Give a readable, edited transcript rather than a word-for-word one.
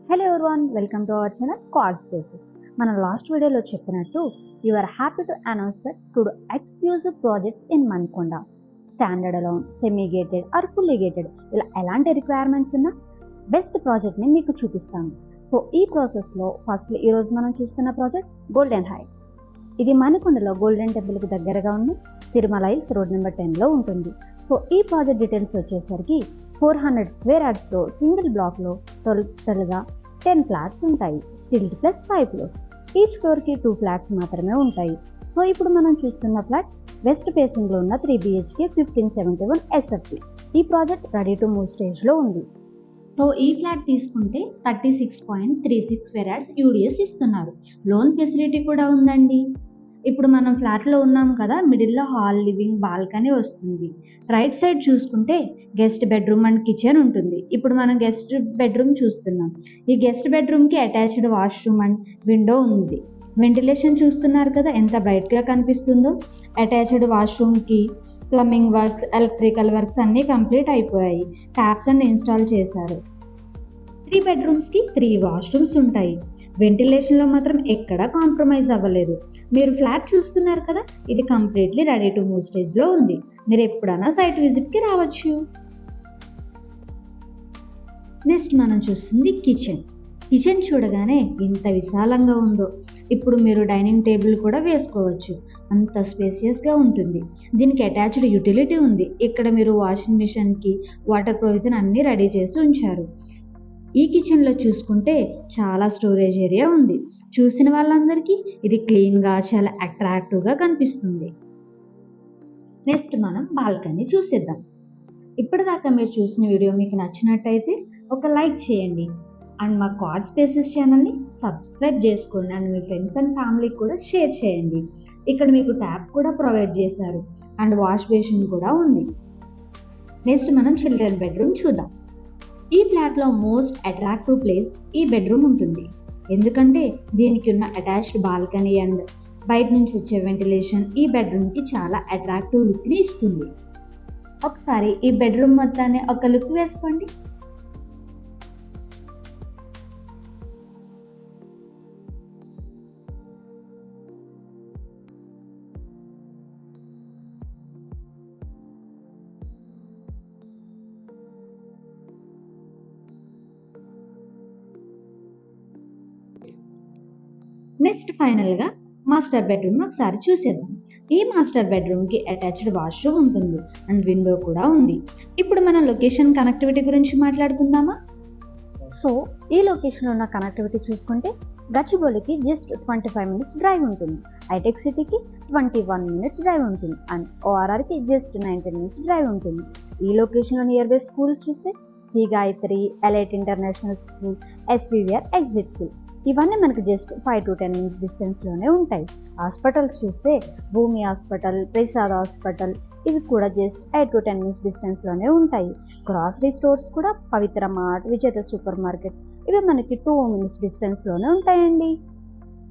Hello everyone, welcome to our channel quad spaces. మన last వీడియోలో చెప్పినట్టు you are happy to announce that to do exclusive projects in Mankonda. Standard alone, semi gated or fully gated, ఇలా ఎలాంటి requirements ఉన్నా best ప్రాజెక్ట్ని మీకు చూపిస్తాను. So ఈ ప్రాసెస్లో ఫస్ట్లీ ఈరోజు మనం చూస్తున్న ప్రాజెక్ట్ గోల్డెన్ హైట్స్. ఇది మణికొండలో గోల్డెన్ టెంపుల్కి దగ్గరగా ఉంది. తిరుమల హిల్స్ రోడ్ నెంబర్ 10లో ఉంటుంది. సో ఈ ప్రాజెక్ట్ డీటెయిల్స్ వచ్చేసరికి 400 స్క్వేర్ యార్డ్స్లో సింగిల్ బ్లాక్లో టోటల్గా 10 ఫ్లాట్స్ ఉంటాయి. Stilled plus 5 floors. ఈచ్ ఫ్లోర్కి 2 ఫ్లాట్స్ మాత్రమే ఉంటాయి. సో ఇప్పుడు మనం చూస్తున్న ఫ్లాట్ వెస్ట్ ఫేసింగ్లో ఉన్న 3 BHK 1571 SFT. ఈ ప్రాజెక్ట్ రెడీ టు మూవ్ స్టేజ్లో ఉంది. సో ఈ ఫ్లాట్ తీసుకుంటే 36.36 స్క్వేర్ యార్డ్స్ UDS ఇస్తున్నారు. లోన్ ఫెసిలిటీ కూడా ఉందండి. ఇప్పుడు మనం ఫ్లాట్లో ఉన్నాం కదా, మిడిల్లో హాల్, లివింగ్, బాల్కనీ వస్తుంది. రైట్ సైడ్ చూసుకుంటే గెస్ట్ బెడ్రూమ్ అండ్ కిచెన్ ఉంటుంది. ఇప్పుడు మనం గెస్ట్ బెడ్రూమ్ చూస్తున్నాం. ఈ గెస్ట్ బెడ్రూమ్కి అటాచ్డ్ వాష్రూమ్ అండ్ విండో ఉంది. వెంటిలేషన్ చూస్తున్నారు కదా ఎంత బ్రైట్గా కనిపిస్తుందో. అటాచ్డ్ వాష్రూమ్కి ప్లంబింగ్ వర్క్స్, ఎలక్ట్రికల్ వర్క్స్ అన్నీ కంప్లీట్ అయిపోయాయి. ట్యాప్స్ అన్ని ఇన్స్టాల్ చేశారు. 3 బెడ్రూమ్స్కి 3 వాష్రూమ్స్ ఉంటాయి. వెంటిలేషన్లో మాత్రం ఎక్కడా కాంప్రమైజ్ అవ్వలేదు. మీరు ఫ్లాట్ చూస్తున్నారు కదా, ఇది కంప్లీట్లీ రెడీ టు మూవ్ స్టేజ్లో ఉంది. మీరు ఎప్పుడైనా సైట్ విజిట్కి రావచ్చు. నెక్స్ట్ మనం చూస్తుంది కిచెన్. కిచెన్ చూడగానే ఎంత విశాలంగా ఉందో. ఇప్పుడు మీరు డైనింగ్ టేబుల్ కూడా వేసుకోవచ్చు, అంత స్పేసియస్గా ఉంటుంది. దీనికి అటాచ్డ్ యూటిలిటీ ఉంది. ఇక్కడ మీరు వాషింగ్ మిషన్కి వాటర్ ప్రొవిజన్ అన్నీ రెడీ చేసి ఉంచారు. ఈ కిచెన్లో చూసుకుంటే చాలా స్టోరేజ్ ఏరియా ఉంది. చూసిన వాళ్ళందరికీ ఇది క్లీన్గా చాలా అట్రాక్టివ్గా కనిపిస్తుంది. నెక్స్ట్ మనం బాల్కనీ చూసేద్దాం. ఇప్పటిదాకా మీరు చూసిన వీడియో మీకు నచ్చినట్టయితే ఒక లైక్ చేయండి అండ్ మా క్వాడ్ స్పేసెస్ ఛానల్ని సబ్స్క్రైబ్ చేసుకోండి అండ్ మీ ఫ్రెండ్స్ అండ్ ఫ్యామిలీకి కూడా షేర్ చేయండి. ఇక్కడ మీకు ట్యాప్ కూడా ప్రొవైడ్ చేశారు అండ్ వాష్ బేసిన్ కూడా ఉంది. నెక్స్ట్ మనం చిల్డ్రన్ బెడ్రూమ్ చూద్దాం. ఈ ఫ్లాట్లో మోస్ట్ అట్రాక్టివ్ ప్లేస్ ఈ బెడ్రూమ్ ఉంటుంది. ఎందుకంటే దీనికి ఉన్న అటాచ్డ్ బాల్కనీ అండ్ బయట నుంచి వచ్చే వెంటిలేషన్ ఈ బెడ్రూమ్కి చాలా అట్రాక్టివ్ లుక్ని ఇస్తుంది. ఒకసారి ఈ బెడ్రూమ్ మొత్తాన్ని ఒక లుక్ వేసుకోండి. నెక్స్ట్ ఫైనల్గా మాస్టర్ బెడ్రూమ్ ఒకసారి చూసేద్దాం. ఈ మాస్టర్ బెడ్రూమ్కి అటాచ్డ్ వాష్రూమ్ ఉంటుంది అండ్ విండో కూడా ఉంది. ఇప్పుడు మనం లొకేషన్ కనెక్టివిటీ గురించి మాట్లాడుకుందామా? సో ఈ లొకేషన్లో ఉన్న కనెక్టివిటీ చూసుకుంటే గచ్చిబౌలికి జస్ట్ 25 మినిట్స్ డ్రైవ్ ఉంటుంది. హైటెక్ సిటీకి 21 మినిట్స్ డ్రైవ్ ఉంటుంది అండ్ ORRకి జస్ట్ 19 మినిట్స్ డ్రైవ్ ఉంటుంది. ఈ లొకేషన్లో నియర్ బై స్కూల్స్ చూస్తే సి Gayatri, elite international school, SVVR exit school, ఇవన్నీ మనకు జస్ట్ 5 to 10 మినిట్స్ డిస్టెన్స్లోనే ఉంటాయి. హాస్పిటల్స్ చూస్తే భూమి హాస్పిటల్, ప్రసాద్ హాస్పిటల్, ఇవి కూడా జస్ట్ 8 to 10 మినిట్స్ డిస్టెన్స్లోనే ఉంటాయి. గ్రాసరీ స్టోర్స్ కూడా పవిత్ర మార్ట్, విజేత సూపర్ మార్కెట్, ఇవి మనకి 2 మినిట్స్ డిస్టెన్స్లోనే ఉంటాయండి.